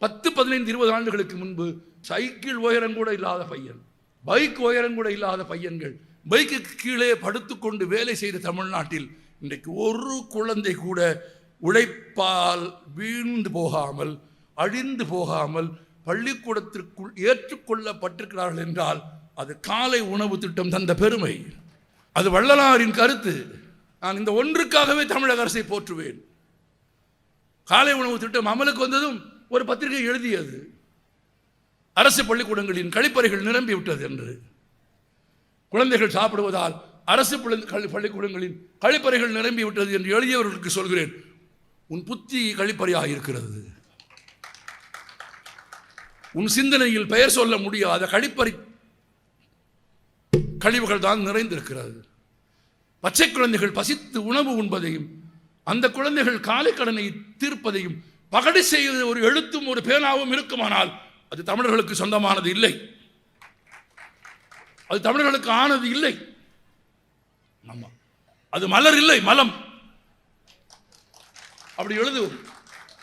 10, 15, 20 ஆண்டுகளுக்கு முன்பு சைக்கிள் உயரம் கூட இல்லாத பையன், பைக் உயரம் கூட இல்லாத பையன்கள் பைக்குக்கு கீழே படுத்துக்கொண்டு வேலை செய்த தமிழ்நாட்டில் இன்றைக்கு ஒரு குழந்தை கூட உழைப்பால் வீழ்ந்து போகாமல், அழிந்து போகாமல் பள்ளிக்கூடத்திற்குள் ஏற்றுக்கொள்ளப்பட்டிருக்கிறார்கள் என்றால் அது காலை உணவு திட்டம் தந்த பெருமை. அது வள்ளலாரின் கருத்து. நான் இந்த ஒன்றுக்காகவே தமிழக அரசை போற்றுவேன். காலை உணவு திட்டம் அமலுக்கு வந்ததும் ஒரு பத்திரிகை எழுதியது, அரசு பள்ளிக்கூடங்களின் கழிப்பறைகள் நிரம்பிவிட்டது என்று. குழந்தைகள் சாப்பிடுவதால் அரசு பள்ளிக்கூடங்களின் கழிப்பறைகள் நிரம்பிவிட்டது என்று எழுதியவர்களுக்கு சொல்கிறேன், உன் புத்தி கழிப்பறையாக இருக்கிறது. உன் சிந்தனையில் பெயர் சொல்ல முடியாத கழிப்பறை கழிவுகள் தான் நிறைந்திருக்கிறது. பச்சை குழந்தைகள் பசித்து உணவு உண்பதையும், அந்த குழந்தைகள் காலை கடனை தீர்ப்பதையும் பகடி செய்த ஒரு எழுத்தும் ஒரு பேனாவும் இருக்குமானால் அது தமிழர்களுக்கு சொந்தமானது இல்லை, அது தமிழர்களுக்கு ஆனது இல்லை. அது மலர் இல்லை, மலம். அப்படி எழுதுவோம்.